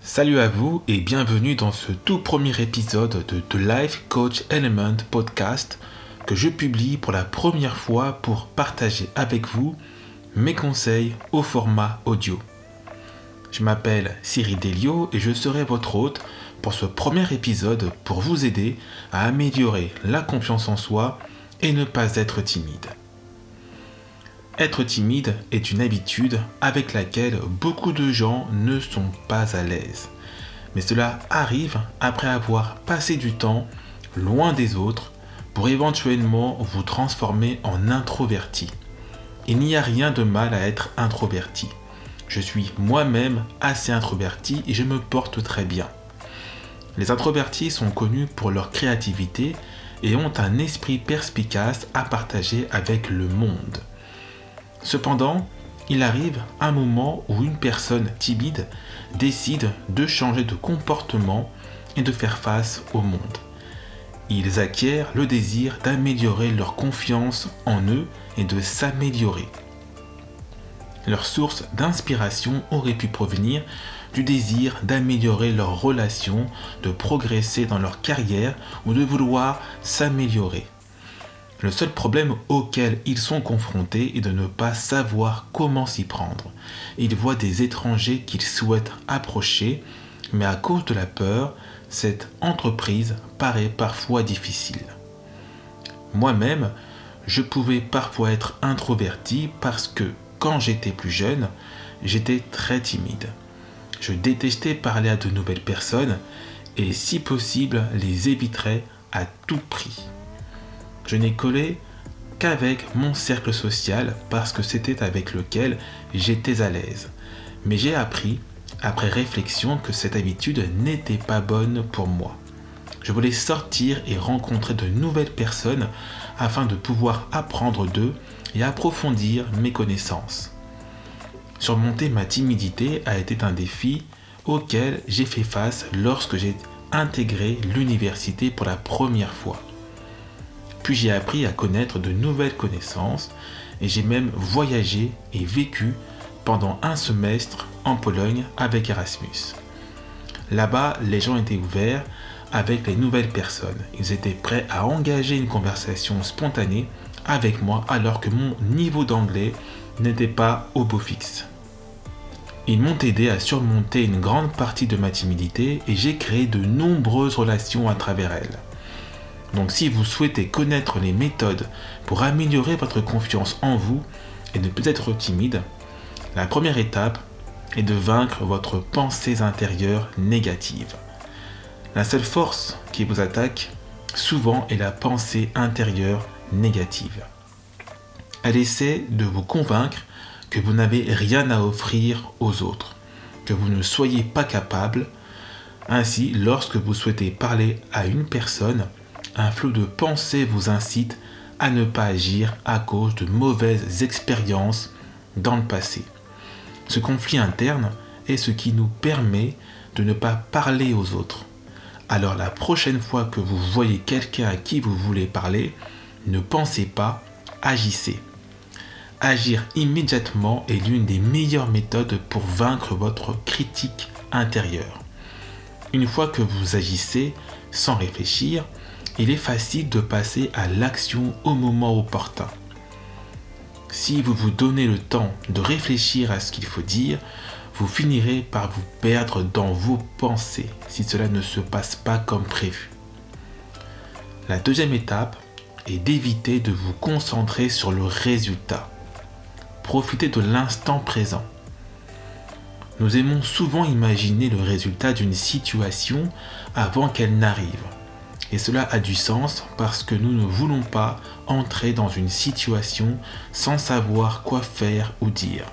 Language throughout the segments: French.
Salut à vous et bienvenue dans ce tout premier épisode de The Life Coach Element Podcast que je publie pour la première fois pour partager avec vous mes conseils au format audio. Je m'appelle Cyril Delio et je serai votre hôte pour ce premier épisode pour vous aider à améliorer la confiance en soi et ne pas être timide. Être timide est une habitude avec laquelle beaucoup de gens ne sont pas à l'aise. Mais cela arrive après avoir passé du temps loin des autres pour éventuellement vous transformer en introverti. Il n'y a rien de mal à être introverti. Je suis moi-même assez introverti et je me porte très bien. Les introvertis sont connus pour leur créativité et ont un esprit perspicace à partager avec le monde. Cependant, il arrive un moment où une personne timide décide de changer de comportement et de faire face au monde. Ils acquièrent le désir d'améliorer leur confiance en eux et de s'améliorer. Leur source d'inspiration aurait pu provenir du désir d'améliorer leurs relations, de progresser dans leur carrière ou de vouloir s'améliorer. Le seul problème auquel ils sont confrontés est de ne pas savoir comment s'y prendre. Ils voient des étrangers qu'ils souhaitent approcher, mais à cause de la peur, cette entreprise paraît parfois difficile. Moi-même, je pouvais parfois être introverti parce que, quand j'étais plus jeune, j'étais très timide. Je détestais parler à de nouvelles personnes et, si possible, les éviterais à tout prix. Je n'ai collé qu'avec mon cercle social parce que c'était avec lequel j'étais à l'aise. Mais j'ai appris, après réflexion, que cette habitude n'était pas bonne pour moi. Je voulais sortir et rencontrer de nouvelles personnes afin de pouvoir apprendre d'eux et approfondir mes connaissances. Surmonter ma timidité a été un défi auquel j'ai fait face lorsque j'ai intégré l'université pour la première fois. Puis j'ai appris à connaître de nouvelles connaissances et j'ai même voyagé et vécu pendant un semestre en Pologne avec Erasmus. Là-bas, les gens étaient ouverts avec les nouvelles personnes. Ils étaient prêts à engager une conversation spontanée avec moi alors que mon niveau d'anglais n'était pas au beau fixe. Ils m'ont aidé à surmonter une grande partie de ma timidité et j'ai créé de nombreuses relations à travers elles. Donc si vous souhaitez connaître les méthodes pour améliorer votre confiance en vous et ne plus être timide, la première étape est de vaincre votre pensée intérieure négative. La seule force qui vous attaque souvent est la pensée intérieure négative. Elle essaie de vous convaincre que vous n'avez rien à offrir aux autres, que vous ne soyez pas capable. Ainsi, lorsque vous souhaitez parler à une personne, un flot de pensées vous incite à ne pas agir à cause de mauvaises expériences dans le passé. Ce conflit interne est ce qui nous permet de ne pas parler aux autres. Alors la prochaine fois que vous voyez quelqu'un à qui vous voulez parler, ne pensez pas, agissez. Agir immédiatement est l'une des meilleures méthodes pour vaincre votre critique intérieure. Une fois que vous agissez sans réfléchir, il est facile de passer à l'action au moment opportun. Si vous vous donnez le temps de réfléchir à ce qu'il faut dire, vous finirez par vous perdre dans vos pensées si cela ne se passe pas comme prévu. La deuxième étape est d'éviter de vous concentrer sur le résultat. Profitez de l'instant présent. Nous aimons souvent imaginer le résultat d'une situation avant qu'elle n'arrive. Et cela a du sens parce que nous ne voulons pas entrer dans une situation sans savoir quoi faire ou dire.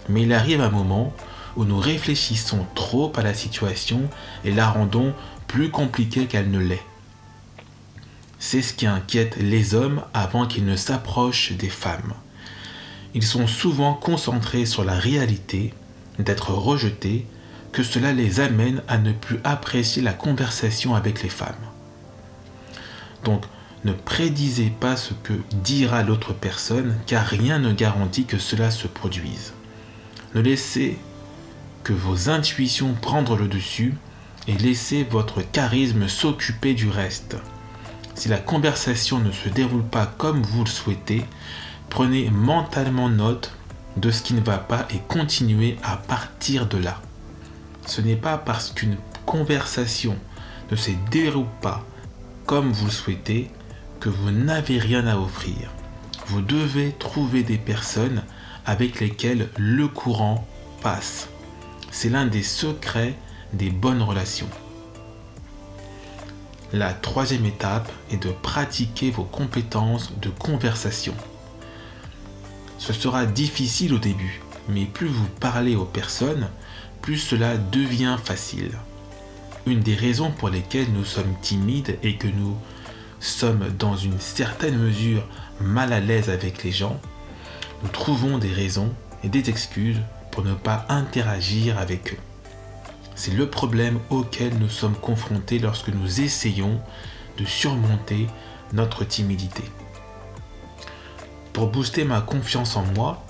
Mais il arrive un moment où nous réfléchissons trop à la situation et la rendons plus compliquée qu'elle ne l'est. C'est ce qui inquiète les hommes avant qu'ils ne s'approchent des femmes. Ils sont souvent concentrés sur la réalité d'être rejetés, que cela les amène à ne plus apprécier la conversation avec les femmes. Donc, ne prédisez pas ce que dira l'autre personne, car rien ne garantit que cela se produise. Ne laissez que vos intuitions prendre le dessus et laissez votre charisme s'occuper du reste. Si la conversation ne se déroule pas comme vous le souhaitez, prenez mentalement note de ce qui ne va pas et continuez à partir de là. Ce n'est pas parce qu'une conversation ne se déroule pas comme vous le souhaitez que vous n'avez rien à offrir. Vous devez trouver des personnes avec lesquelles le courant passe. C'est l'un des secrets des bonnes relations. La troisième étape est de pratiquer vos compétences de conversation. Ce sera difficile au début, mais plus vous parlez aux personnes, plus cela devient facile. Une des raisons pour lesquelles nous sommes timides et que nous sommes dans une certaine mesure mal à l'aise avec les gens, nous trouvons des raisons et des excuses pour ne pas interagir avec eux. C'est le problème auquel nous sommes confrontés lorsque nous essayons de surmonter notre timidité. Pour booster ma confiance en moi,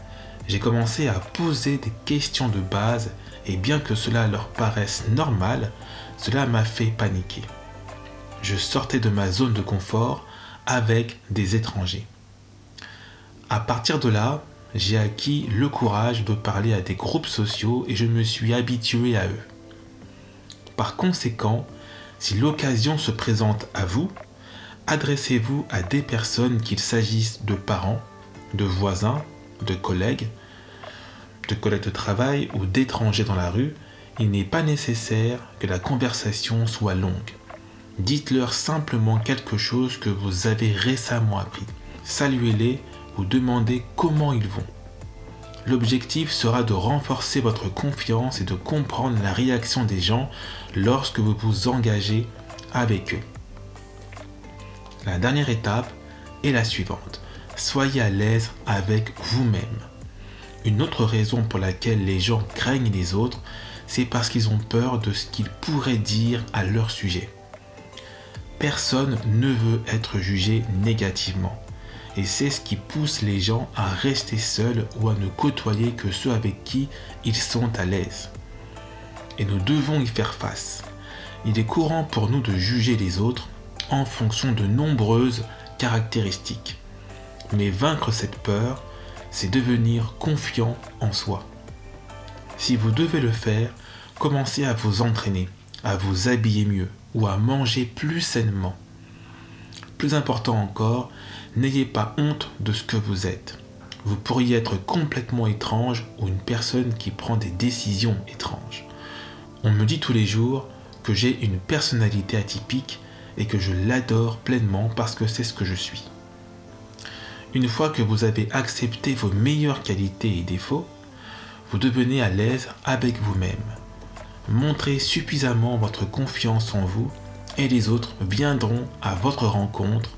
j'ai commencé à poser des questions de base et bien que cela leur paraisse normal, cela m'a fait paniquer. Je sortais de ma zone de confort avec des étrangers. À partir de là, j'ai acquis le courage de parler à des groupes sociaux et je me suis habitué à eux. Par conséquent, si l'occasion se présente à vous, adressez-vous à des personnes, qu'il s'agisse de parents, de voisins, de collègues de travail ou d'étrangers dans la rue. Il n'est pas nécessaire que la conversation soit longue. Dites-leur simplement quelque chose que vous avez récemment appris. Saluez-les ou demandez comment ils vont. L'objectif sera de renforcer votre confiance et de comprendre la réaction des gens lorsque vous vous engagez avec eux. La dernière étape est la suivante. Soyez à l'aise avec vous-même. Une autre raison pour laquelle les gens craignent les autres, c'est parce qu'ils ont peur de ce qu'ils pourraient dire à leur sujet. Personne ne veut être jugé négativement. Et c'est ce qui pousse les gens à rester seuls ou à ne côtoyer que ceux avec qui ils sont à l'aise. Et nous devons y faire face. Il est courant pour nous de juger les autres en fonction de nombreuses caractéristiques. Mais vaincre cette peur, c'est devenir confiant en soi. Si vous devez le faire, commencez à vous entraîner, à vous habiller mieux ou à manger plus sainement. Plus important encore, n'ayez pas honte de ce que vous êtes. Vous pourriez être complètement étrange ou une personne qui prend des décisions étranges. On me dit tous les jours que j'ai une personnalité atypique et que je l'adore pleinement parce que c'est ce que je suis. Une fois que vous avez accepté vos meilleures qualités et défauts, vous devenez à l'aise avec vous-même. Montrez suffisamment votre confiance en vous et les autres viendront à votre rencontre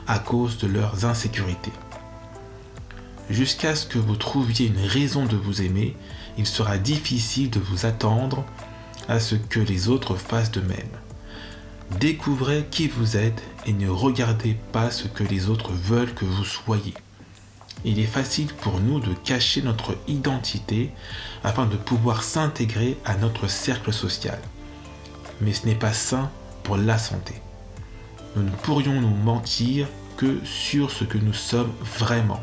à cause de leurs insécurités. Jusqu'à ce que vous trouviez une raison de vous aimer, il sera difficile de vous attendre à ce que les autres fassent de même. Découvrez qui vous êtes et ne regardez pas ce que les autres veulent que vous soyez. Il est facile pour nous de cacher notre identité afin de pouvoir s'intégrer à notre cercle social. Mais ce n'est pas sain pour la santé. Nous ne pourrions nous mentir que sur ce que nous sommes vraiment.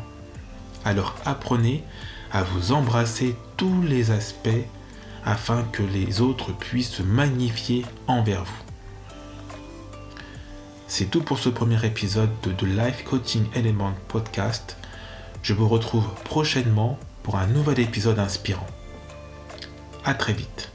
Alors apprenez à vous embrasser tous les aspects afin que les autres puissent se magnifier envers vous. C'est tout pour ce premier épisode de The Life Coaching Element Podcast. Je vous retrouve prochainement pour un nouvel épisode inspirant. À très vite.